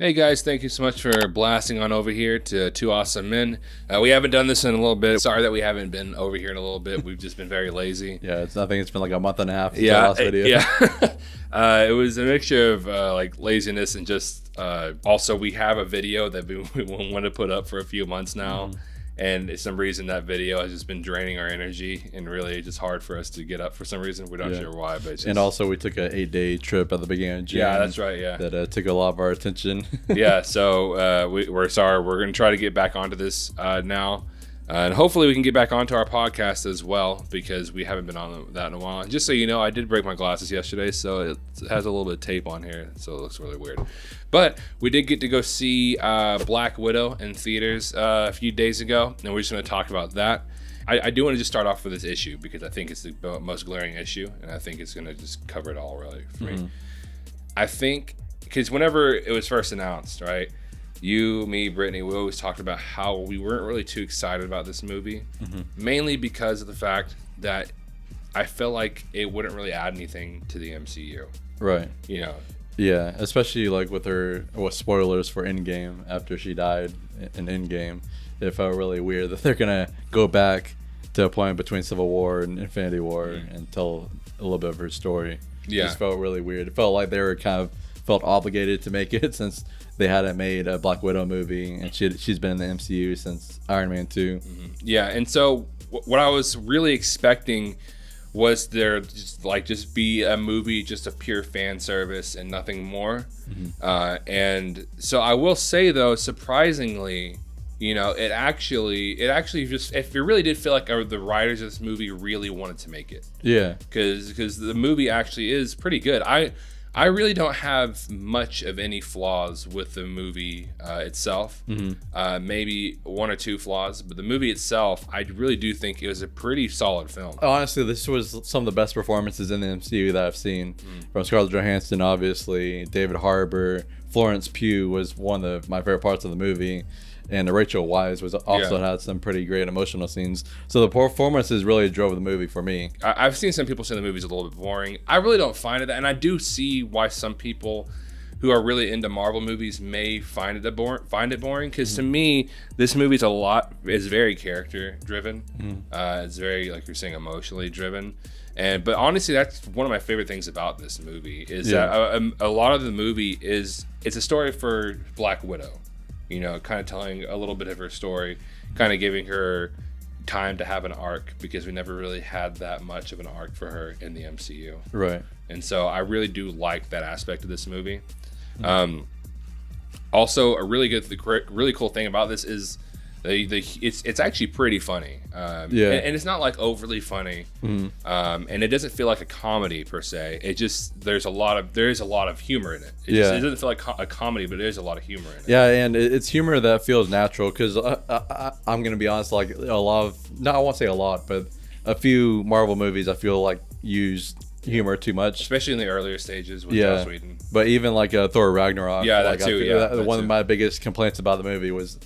Hey guys, thank you so much for blasting on over here to Two Awesome Men. We haven't done this in a little bit. Sorry that we haven't been over here in a little bit. We've just been very lazy. Yeah, I think it's been like a month and a half since our last video. Yeah. It was a mixture of like laziness and just also we have a video that we want to put up for a few months now. And for some reason that video has just been draining our energy and really just hard for us to get up for some reason. We're not sure why, but it's just... And also we took an 8-day trip at the beginning of June. Yeah, that's right. Yeah, that took a lot of our attention. Yeah, so we're sorry. We're going to try to get back onto this now. And hopefully we can get back onto our podcast as well because we haven't been on that in a while. And just so you know, I did break my glasses yesterday, so it has a little bit of tape on here, so it looks really weird. But we did get to go see Black Widow in theaters a few days ago, and we're just going to talk about that. I do want to just start off with this issue because I think it's the most glaring issue, and I think it's going to just cover it all really for me. I think because whenever it was first announced, right? You, me, Brittany, we always talked about how we weren't really too excited about this movie, mainly because of the fact that I felt like it wouldn't really add anything to the MCU. Right. You know. Yeah, especially like with spoilers for Endgame after she died in Endgame. It felt really weird that they're going to go back to a point between Civil War and Infinity War and tell a little bit of her story. Yeah. It just felt really weird. It felt like they were kind of felt obligated to make it since they hadn't made a Black Widow movie, and she's been in the MCU since Iron Man 2. Yeah, and so what I was really expecting was there just be a movie just of pure fan service and nothing more. And so I will say though, surprisingly, you know, it actually just it really did feel like the writers of this movie really wanted to make it. Yeah, because the movie actually is pretty good. I really don't have much of any flaws with the movie itself. Maybe one or two flaws, but the movie itself, I really do think it was a pretty solid film. Honestly, this was some of the best performances in the MCU that I've seen. From Scarlett Johansson, obviously, David Harbour, Florence Pugh was one of my favorite parts of the movie. And Rachel Weisz was also had some pretty great emotional scenes. So the performances really drove the movie for me. I've seen some people say the movie's a little bit boring. I really don't find it, and I do see why some people who are really into Marvel movies may find it boring. Because to me, this movie's is very character driven. It's very, like you're saying, emotionally driven. But honestly, that's one of my favorite things about this movie is that a lot of the movie it's a story for Black Widow. You know, kind of telling a little bit of her story, kind of giving her time to have an arc because we never really had that much of an arc for her in the MCU. Right. And so I really do like that aspect of this movie. Also, a really cool thing about this is it's actually pretty funny. And it's not like overly funny. And it doesn't feel like a comedy per se. It just there is a lot of humor in it. It doesn't feel like a comedy, but there's a lot of humor in it. Yeah, and it's humor that feels natural because I'm gonna be honest, like a lot of I won't say a lot, but a few Marvel movies I feel like use humor too much, especially in the earlier stages with Joss Whedon. But even like Thor Ragnarok, that too. One of my biggest complaints about the movie was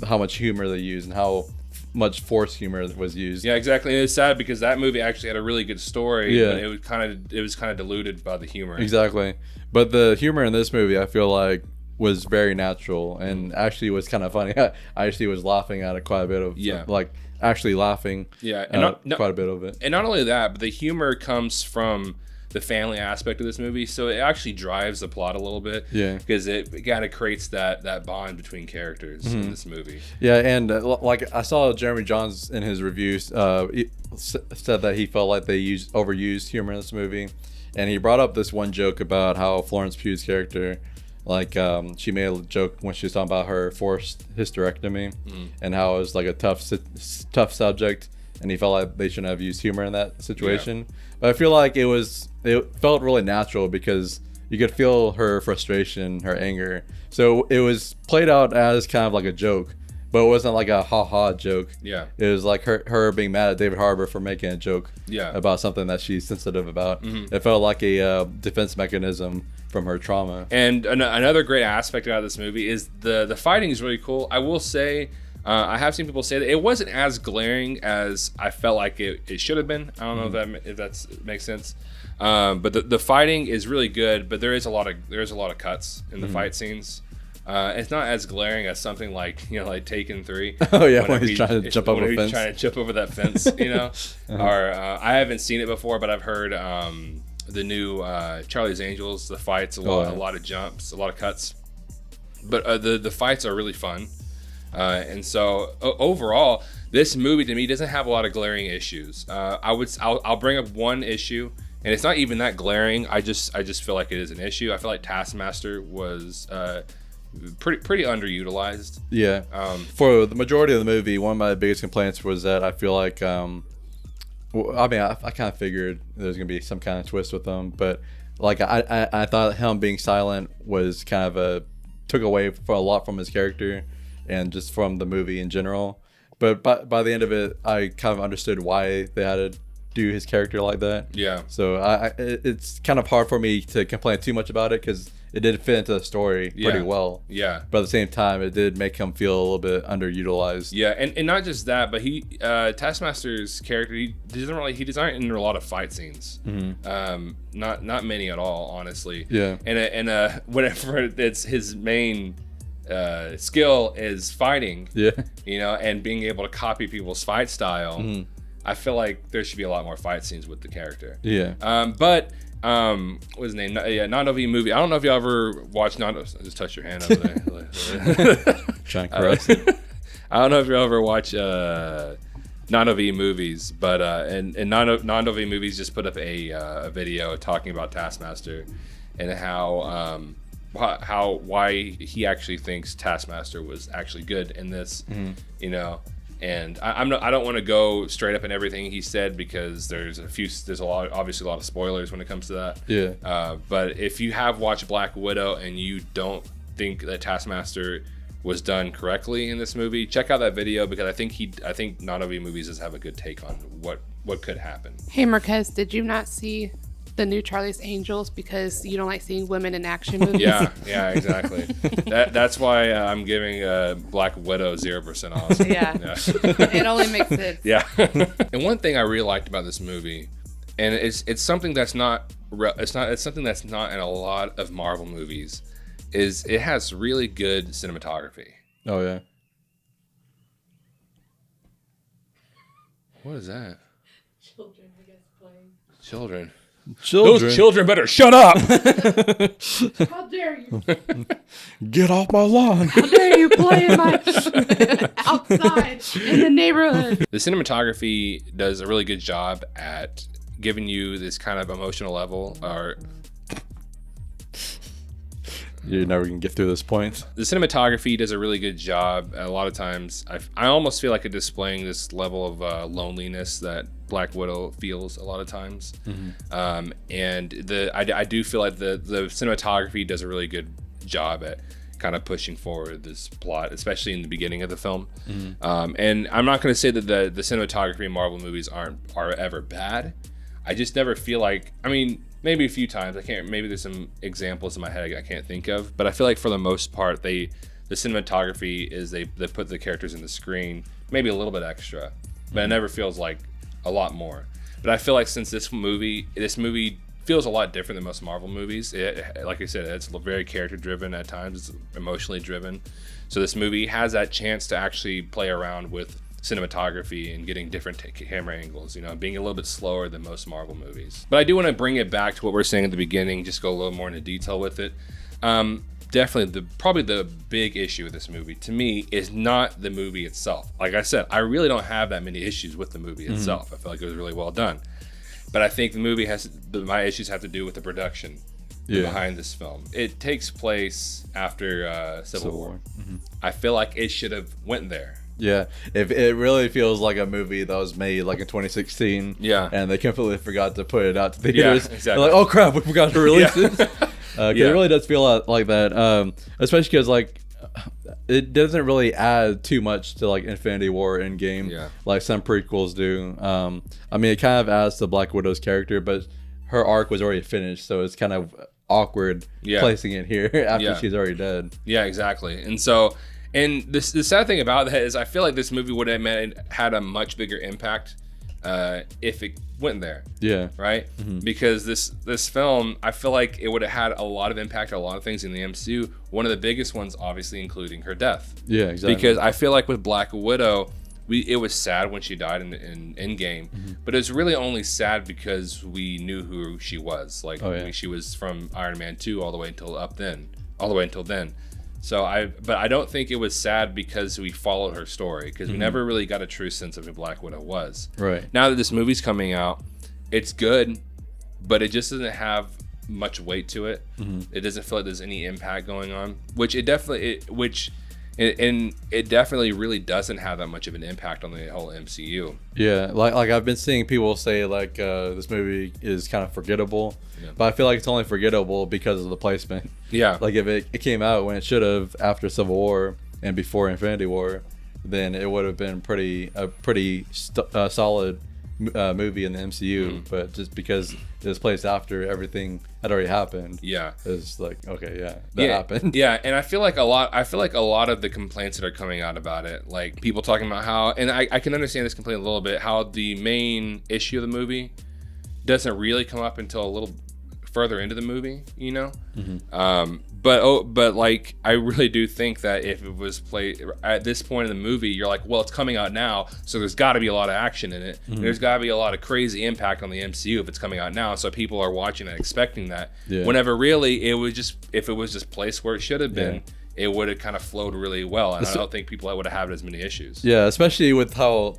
how much humor they used and how much forced humor was used. Yeah, exactly. And it's sad because that movie actually had a really good story, but it was kind of diluted by the humor. Exactly. But the humor in this movie, I feel like, was very natural and actually was kind of funny. I actually was laughing at it quite a bit of actually laughing. Yeah, and quite a bit of it. And not only that, but the humor comes from the family aspect of this movie, so it actually drives the plot a little bit. Yeah, because it kind of creates that bond between characters in this movie. Yeah, and like I saw Jeremy Jahns in his reviews he said that he felt like they overused humor in this movie, and he brought up this one joke about how Florence Pugh's character, like she made a joke when she was talking about her forced hysterectomy and how it was like a tough subject, and he felt like they shouldn't have used humor in that situation. But I feel like it felt really natural because you could feel her frustration, her anger. So it was played out as kind of like a joke, but it wasn't like a ha-ha joke. Yeah. It was like her being mad at David Harbour for making a joke about something that she's sensitive about. It felt like a defense mechanism from her trauma. And another great aspect about this movie is the fighting is really cool. I will say, I have seen people say that it wasn't as glaring as I felt like it should have been. I don't know if that makes sense. But the fighting is really good, but there is a lot of cuts in the fight scenes. It's not as glaring as something like like Taken 3. Oh yeah, when he's trying to jump over a fence. Trying to jump over that fence, Or I haven't seen it before, but I've heard the new Charlie's Angels. The fights, a lot of jumps, a lot of cuts, but the fights are really fun. And so overall, this movie to me doesn't have a lot of glaring issues. I'll bring up one issue, and it's not even that glaring. I just feel like it is an issue. I feel like Taskmaster was pretty underutilized. Yeah. For the majority of the movie, one of my biggest complaints was that I feel like I kind of figured there's gonna be some kind of twist with him, but like I thought him being silent was kind of took away for a lot from his character and just from the movie in general. But by the end of it, I kind of understood why they had to do his character like that. Yeah. So it's kind of hard for me to complain too much about it because it did fit into the story pretty well. Yeah. But at the same time, it did make him feel a little bit underutilized. Yeah, and not just that, but Taskmaster's character, he doesn't enter a lot of fight scenes. Mm-hmm. Not many at all, honestly. Yeah. And whenever it's his main skill is fighting. Yeah. And being able to copy people's fight style. Mm-hmm. I feel like there should be a lot more fight scenes with the character. Yeah. But what's his name? Yeah, Nando V Movie. I don't know if you ever watched Nando. Just touch your hand over there. Trying to caress. I don't know if you ever watch Nando V Movies, but and Nando V Movies just put up a video talking about Taskmaster and why he actually thinks Taskmaster was actually good in this. Mm-hmm. And I don't want to go straight up in everything he said because there's obviously a lot of spoilers when it comes to that. Yeah. But if you have watched Black Widow and you don't think that Taskmaster was done correctly in this movie, check out that video because I think Nando V Movies does have a good take on what could happen. Hey Marquez, did you not see the new Charlie's Angels because you don't like seeing women in action movies? Yeah, exactly. That's why I'm giving Black Widow 0% off. Yeah. It only makes sense. Yeah. And one thing I really liked about this movie, and it's something that's not something that's not in a lot of Marvel movies, is it has really good cinematography. Oh yeah. What is that? Children, I guess, playing. Children. Those children better shut up. How dare you? Get off my lawn. How dare you play in my outside in the neighborhood? The cinematography does a really good job at giving you this kind of emotional level. You're never gonna get through this point. The cinematography does a really good job. A lot of times, I almost feel like it's displaying this level of loneliness that Black Widow feels a lot of times. Mm-hmm. And I do feel like the cinematography does a really good job at kind of pushing forward this plot, especially in the beginning of the film. Mm-hmm. And I'm not going to say that the cinematography in Marvel movies are ever bad. I just never feel like, maybe a few times maybe there's some examples in my head I can't think of, but I feel like for the most part the cinematography is they put the characters in the screen maybe a little bit extra, but it never feels like a lot more. But I feel like since this movie feels a lot different than most Marvel movies, like I said, it's very character driven at times, it's emotionally driven, so this movie has that chance to actually play around with cinematography and getting different camera angles, being a little bit slower than most Marvel movies. But I do want to bring it back to what we were saying at the beginning, just go a little more into detail with it. Definitely probably the big issue with this movie to me is not the movie itself. Like I said, I really don't have that many issues with the movie itself. I feel like it was really well done, but I think the movie my issues have to do with the production behind this film. It takes place after Civil War. Mm-hmm. I feel like it should have went there. Yeah, if it really feels like a movie that was made like in 2016. Yeah, and they completely forgot to put it out to theaters. Yeah, exactly. They're like, oh crap, we forgot to release it. Because it really does feel like that, especially because like it doesn't really add too much to like Infinity War Endgame, like some prequels do. It kind of adds to Black Widow's character, but her arc was already finished, so it's kind of awkward placing it here after she's already dead. Yeah, exactly, and so. And the sad thing about that is I feel like this movie would have had a much bigger impact if it went there. Yeah. Right? Because this film, I feel like it would have had a lot of impact on a lot of things in the MCU. One of the biggest ones, obviously, including her death. Yeah, exactly. Because I feel like with Black Widow, it was sad when she died in Endgame, but it was really only sad because we knew who she was. Like, she was from Iron Man 2 all the way until then. So but I don't think it was sad because we followed her story, because we never really got a true sense of who Black Widow was. Right. Now that this movie's coming out, it's good, but it just doesn't have much weight to it. It doesn't feel like there's any impact going on, which it definitely really doesn't have that much of an impact on the whole MCU. Yeah, like I've been seeing people say like this movie is kind of forgettable, but I feel like it's only forgettable because of the placement. Yeah. Like if it came out when it should have after Civil War and before Infinity War, then it would have been a pretty solid movie in the MCU. But just because it was placed after everything had already happened, it's like, okay, that happened. Yeah, and I feel like a lot of the complaints that are coming out about it, like people talking about how, and I can understand this complaint a little bit, how the main issue of the movie doesn't really come up until a little further into the movie, you know. But like, I really do think that if it was played at this point in the movie, you're like, well, it's coming out now, so there's got to be a lot of action in it. There's got to be a lot of crazy impact on the MCU if it's coming out now, so people are watching and expecting that. Whenever really if it was just placed where it should have been, it would have kind of flowed really well, and I don't think people would have had as many issues. Yeah, especially with how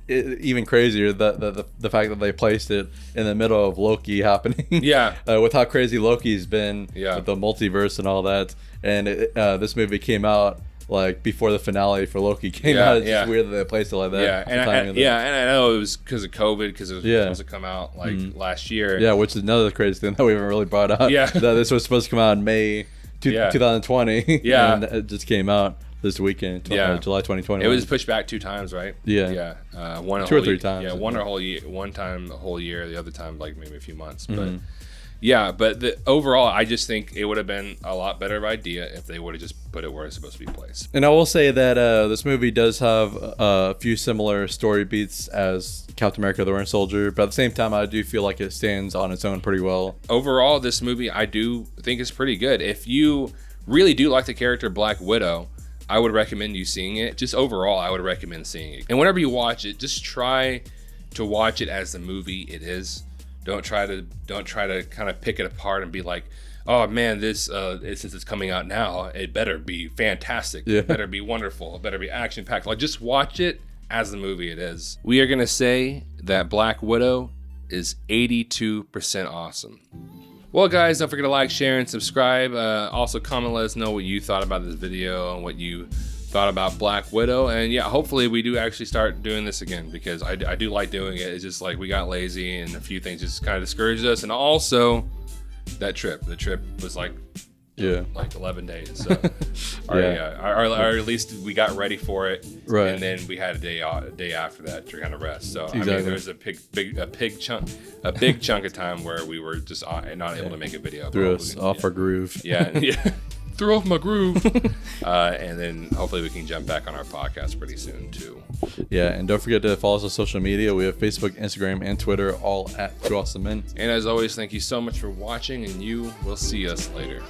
even crazier the fact that they placed it in the middle of Loki happening. With how crazy Loki's been with the multiverse and all that, and this movie came out like before the finale for Loki came out. It's just weird that they placed it like that. And I know it was because of COVID, because it was supposed to come out like last year. Yeah, which is another crazy thing that we haven't really brought up. That this was supposed to come out in May 2020. And it just came out this weekend, July 2020. It was pushed back 2 times, right? One 2 or 3 times. Yeah, one time the whole year, the other time like maybe a few months. But but overall, I just think it would have been a lot better idea if they would have just put it where it's supposed to be placed. And I will say that this movie does have a few similar story beats as Captain America: The Winter Soldier, but at the same time, I do feel like it stands on its own pretty well. Overall, this movie I do think is pretty good. If you really do like the character Black Widow, I would recommend you seeing it. Just overall, I would recommend seeing it. And whenever you watch it, just try to watch it as the movie it is. Don't try to kind of pick it apart and be like, oh man, this since it's coming out now, it better be fantastic. It better be wonderful. It better be action packed. Like, just watch it as the movie it is. We are gonna say that Black Widow is 82% awesome. Well, guys, don't forget to like, share, and subscribe. Also, comment, let us know what you thought about this video and what you thought about Black Widow. And yeah, hopefully we do actually start doing this again, because I do like doing it. It's just like we got lazy and a few things just kind of discouraged us. And also, the trip was like 11 days. So, or at least we got ready for it, and then we had a day after that to kind of rest. So I mean, there was a big chunk of time where we were just not able to make a video. Threw us off our groove. Threw off my groove. And then hopefully we can jump back on our podcast pretty soon too. And don't forget to follow us on social media. We have Facebook, Instagram, and Twitter, all at 2 Awesome Men. And as always, thank you so much for watching, and you will see us later.